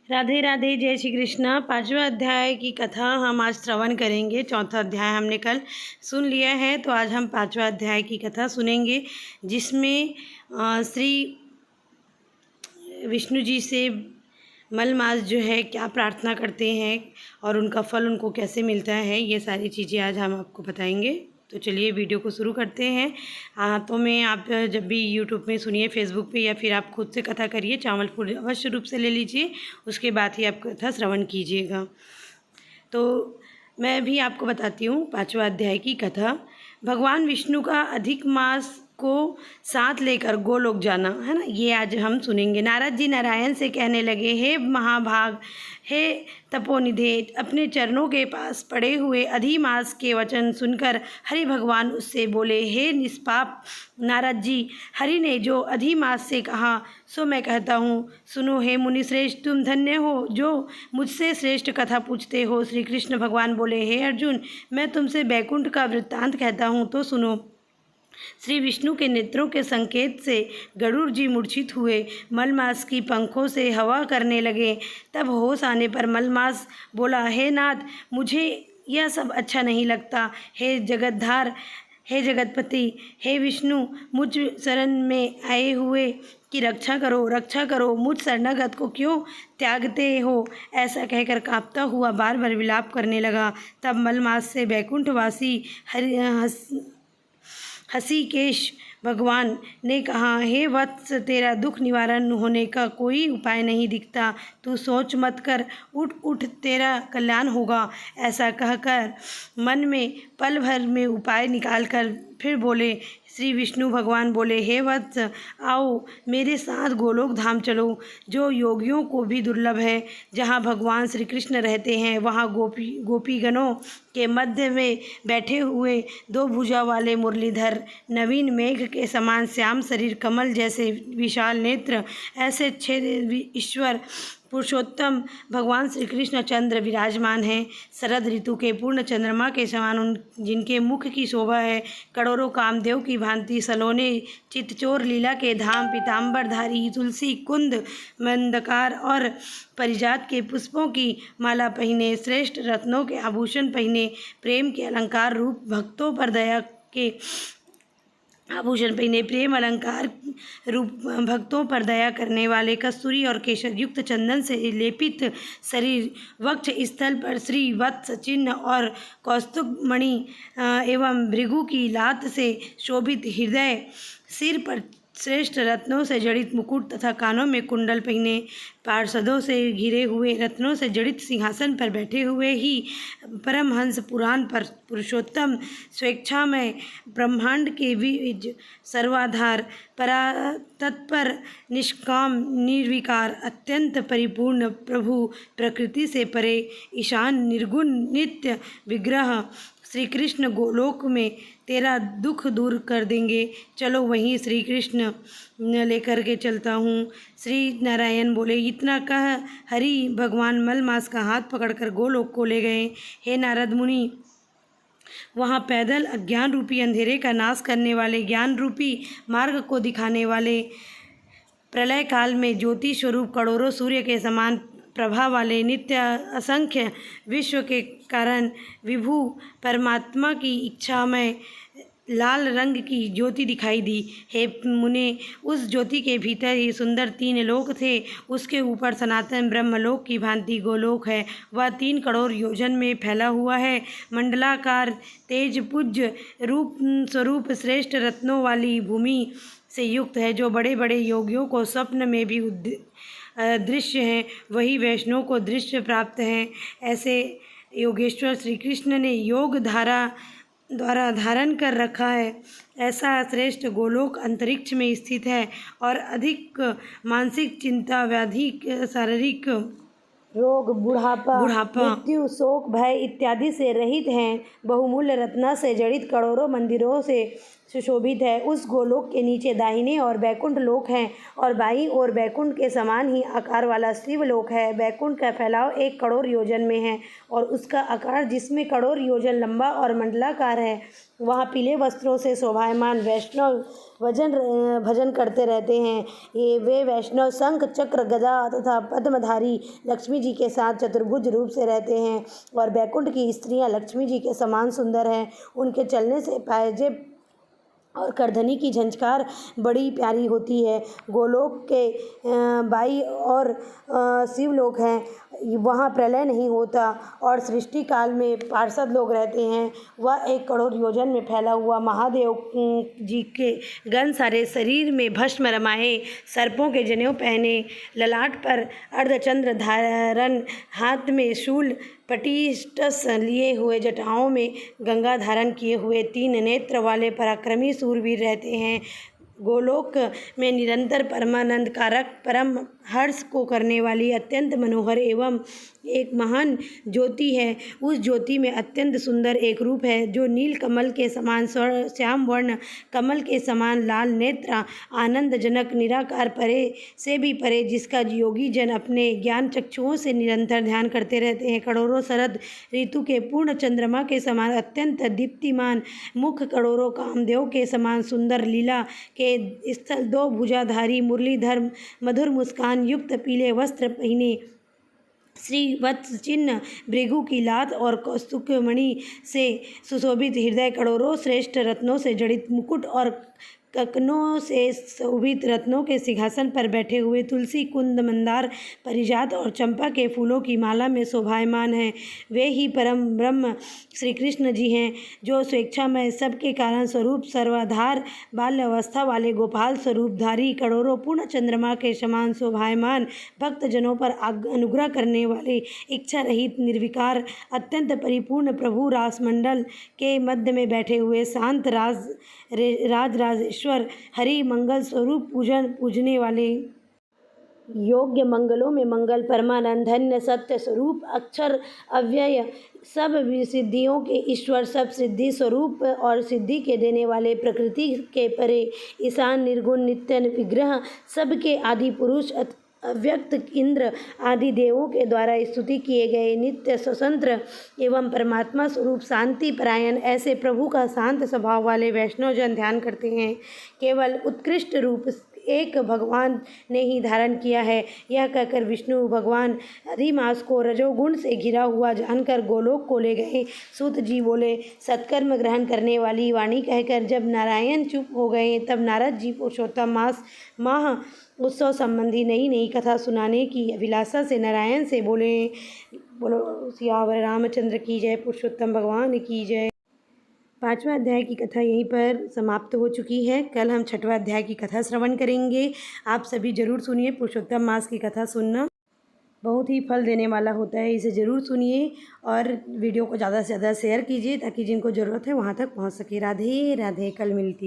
राधे राधे, जय श्री कृष्णा। पांचवा अध्याय की कथा हम आज श्रवण करेंगे। चौथा अध्याय हमने कल सुन लिया है, तो आज हम पांचवा अध्याय की कथा सुनेंगे, जिसमें श्री विष्णु जी से मलमास जो है क्या प्रार्थना करते हैं और उनका फल उनको कैसे मिलता है, ये सारी चीज़ें आज हम आपको बताएंगे। तो चलिए वीडियो को शुरू करते हैं। तो मैं आप जब भी यूट्यूब में सुनिए, फेसबुक पे, या फिर आप खुद से कथा करिए, चावल फूल अवश्य रूप से ले लीजिए, उसके बाद ही आप कथा श्रवण कीजिएगा। तो मैं भी आपको बताती हूँ पांचवा अध्याय की कथा। भगवान विष्णु का अधिक मास को साथ लेकर गोलोक जाना, है ना, ये आज हम सुनेंगे। नारद जी नारायण से कहने लगे, हे महाभाग, हे तपोनिधे, अपने चरणों के पास पड़े हुए अधिमास के वचन सुनकर हरि भगवान उससे बोले, हे निष्पाप नारद जी, हरि ने जो अधिमास से कहा सो मैं कहता हूँ, सुनो हे मुनि श्रेष्ठ, तुम धन्य हो जो मुझसे श्रेष्ठ कथा पूछते हो। श्री कृष्ण भगवान बोले, हे अर्जुन, मैं तुमसे बैकुंठ का वृत्तांत कहता हूँ तो सुनो। श्री विष्णु के नेत्रों के संकेत से गरुड़ जी मूर्छित हुए, मलमास की पंखों से हवा करने लगे। तब होश आने पर मलमास बोला, हे नाथ, मुझे यह सब अच्छा नहीं लगता। हे जगतधार, हे जगतपति, हे विष्णु, मुझ शरण में आए हुए की रक्षा करो, रक्षा करो, मुझ शरणागत को क्यों त्यागते हो। ऐसा कहकर कांपता हुआ बार बार विलाप करने लगा। तब मलमास से बैकुंठवासी हसीकेश भगवान ने कहा, हे वत्स, तेरा दुख निवारण होने का कोई उपाय नहीं दिखता। तू सोच मत कर, उठ उठ, तेरा कल्याण होगा। ऐसा कहकर मन में पल भर में उपाय निकालकर फिर बोले। श्री विष्णु भगवान बोले, हे वत्स, आओ मेरे साथ गोलोक धाम चलो, जो योगियों को भी दुर्लभ है। जहाँ भगवान श्री कृष्ण रहते हैं, वहाँ गोपीगणों के मध्य में बैठे हुए दो भुजा वाले मुरलीधर, नवीन मेघ के समान श्याम शरीर, कमल जैसे विशाल नेत्र, ऐसे छह ईश्वर पुरुषोत्तम भगवान श्री कृष्ण चंद्र विराजमान हैं। शरद ऋतु के पूर्ण चंद्रमा के समान जिनके मुख की शोभा है, करोड़ों कामदेव की भांति सलोने चितचोर लीला के धाम, पीताम्बरधारी, तुलसी कुंद, मंदकार और परिजात के पुष्पों की माला पहने, श्रेष्ठ रत्नों के आभूषण पहने, प्रेम के अलंकार रूप भक्तों पर दया के आभूषण पहने, प्रेम अलंकार रूप भक्तों पर दया करने वाले, कस्तूरी और केशर युक्त चंदन से लेपित शरीर, वक्ष स्थल पर श्री वत्स चिन्ह और कौस्तुभ मणि एवं भृगु की लात से शोभित हृदय, सिर पर श्रेष्ठ रत्नों से जड़ित मुकुट तथा कानों में कुंडल पहने, पार्षदों से घिरे हुए रत्नों से जड़ित सिंहासन पर बैठे हुए ही परमहंस पुराण पर पुरुषोत्तम, स्वेच्छामय ब्रह्मांड के बीज, सर्वाधार, तत्पर, निष्काम, निर्विकार, अत्यंत परिपूर्ण प्रभु, प्रकृति से परे, ईशान, निर्गुण, नित्य विग्रह श्री कृष्ण गोलोक में तेरा दुख दूर कर देंगे। चलो वहीं श्री कृष्ण लेकर के चलता हूँ। श्री नारायण बोले। इतना कह हरि भगवान मलमास का हाथ पकड़कर गोलोक को ले गए। हे नारद मुनि, वहाँ पैदल अज्ञान रूपी अंधेरे का नाश करने वाले, ज्ञान रूपी मार्ग को दिखाने वाले, प्रलय काल में ज्योति स्वरूप करोड़ों सूर्य के समान प्रभा वाले, नित्य असंख्य विश्व के कारण विभु परमात्मा की इच्छा में लाल रंग की ज्योति दिखाई दी। हे मुने, उस ज्योति के भीतर ही सुंदर तीन लोक थे। उसके ऊपर सनातन ब्रह्मलोक की भांति गोलोक है। वह 3 करोड़ योजन में फैला हुआ है। मंडलाकार, तेज पूज्य रूप स्वरूप श्रेष्ठ रत्नों वाली भूमि से युक्त है, जो बड़े बड़े योगियों को स्वप्न में भी दृश्य हैं, वही वैष्णव को दृश्य प्राप्त हैं। ऐसे योगेश्वर श्री कृष्ण ने योग धारा द्वारा धारण कर रखा है। ऐसा श्रेष्ठ गोलोक अंतरिक्ष में स्थित है और अधिक मानसिक चिंता, व्याधि, शारीरिक रोग, बुढ़ापा, मृत्यु, शोक, भय इत्यादि से रहित हैं। बहुमूल्य रत्न से जड़ित करोड़ों मंदिरों से सुशोभित है। उस गोलोक के नीचे दाहिने और बैकुंठ लोक हैं और बाईं ओर बैकुंठ के समान ही आकार वाला शिवलोक है। बैकुंठ का फैलाव 1 करोड़ योजन में है और उसका आकार जिसमें करोड़ योजन लंबा और मंडलाकार है। वहाँ पीले वस्त्रों से शोभायमान वैष्णव भजन करते रहते हैं। वे वैष्णव शंख चक्र गदा तथा पद्मधारी लक्ष्मी जी के साथ चतुर्भुज रूप से रहते हैं और बैकुंठ की स्त्रियां लक्ष्मी जी के समान सुंदर हैं। उनके चलने से पायजेब और करधनी की झंझकार बड़ी प्यारी होती है। गोलोक के बाई और शिवलोक हैं, वहाँ प्रलय नहीं होता और सृष्टि काल में पार्षद लोग रहते हैं। वह 1 करोड़ योजन में फैला हुआ महादेव जी के गण सारे शरीर में भस्म रमाए, सर्पों के जनेऊ पहने, ललाट पर अर्धचंद्र धारण, हाथ में शूल पटिष्टस लिए हुए, जटाओं में गंगा धारण किए हुए 3 नेत्र वाले पराक्रमी सूरवीर रहते हैं। गोलोक में निरंतर परमानंद कारक परम हर्ष को करने वाली अत्यंत मनोहर एवं एक महान ज्योति है। उस ज्योति में अत्यंत सुंदर एक रूप है जो नील कमल के समान श्याम वर्ण, कमल के समान लाल नेत्र, आनंदजनक निराकार, परे से भी परे, जिसका योगी जन अपने ज्ञान चक्षुओं से निरंतर ध्यान करते रहते हैं। करोड़ों शरद ऋतु के पूर्ण चंद्रमा के समान अत्यंत दीप्तिमान मुख, करोड़ों कामदेव के समान सुंदर लीला के स्थल, 2 भुजाधारी मुरलीधर मधुर मुस्कान युक्त पीले वस्त्र पहने, श्रीवत्स चिन्ह, भृगु की लात और कौस्तुभमणि से सुशोभित हृदय, करोड़ों श्रेष्ठ रत्नों से जड़ित मुकुट और ककनों से शोभित रत्नों के सिंहासन पर बैठे हुए, तुलसी, कुंद, मंदार, परिजात और चंपा के फूलों की माला में शोभायमान हैं। वे ही परम ब्रह्म श्री कृष्ण जी हैं जो स्वेच्छामय, सबके कारण स्वरूप, सर्वाधार, बाल्यावस्था वाले गोपाल स्वरूपधारी, करोड़ों पूर्ण चंद्रमा के समान शोभायमान, भक्तजनों पर अनुग्रह करने वाले, इच्छा रहित, निर्विकार, अत्यंत परिपूर्ण प्रभु रासमंडल के मध्य में बैठे हुए शांत राजराजेश्वर हरि, मंगल स्वरूप, पूजने वाले, योग्य मंगलों में मंगल, परमानंद, धन्य, सत्य स्वरूप, अक्षर अव्यय, सब सिद्धियों के ईश्वर, सब सिद्धि स्वरूप और सिद्धि के देने वाले, प्रकृति के परे, ईशान, निर्गुण, नित्य विग्रह, सबके आदि पुरुष, अव्यक्त इंद्र आदि देवों के द्वारा स्तुति किए गए, नित्य स्वतंत्र एवं परमात्मा स्वरूप, शांति परायण, ऐसे प्रभु का शांत स्वभाव वाले वैष्णवजन ध्यान करते हैं। केवल उत्कृष्ट रूप एक भगवान ने ही धारण किया है। यह कहकर विष्णु भगवान अधिमास को रजोगुण से घिरा हुआ जानकर गोलोक को ले गए। सूत जी बोले, सत्कर्म ग्रहण करने वाली वाणी कहकर जब नारायण चुप हो गए, तब नारद जी पुरुषोत्तम माह उत्सव संबंधी नई नई कथा सुनाने की अभिलाषा से नारायण से बोले, बोलो सियावर रामचंद्र की जय, पुरुषोत्तम भगवान की जय। 5वां अध्याय की कथा यहीं पर समाप्त हो चुकी है। कल हम 6वां अध्याय की कथा श्रवण करेंगे। आप सभी जरूर सुनिए। पुरुषोत्तम मास की कथा सुनना बहुत ही फल देने वाला होता है, इसे ज़रूर सुनिए और वीडियो को ज़्यादा से ज़्यादा शेयर कीजिए ताकि जिनको ज़रूरत है वहाँ तक पहुँच सके। राधे राधे। कल मिलती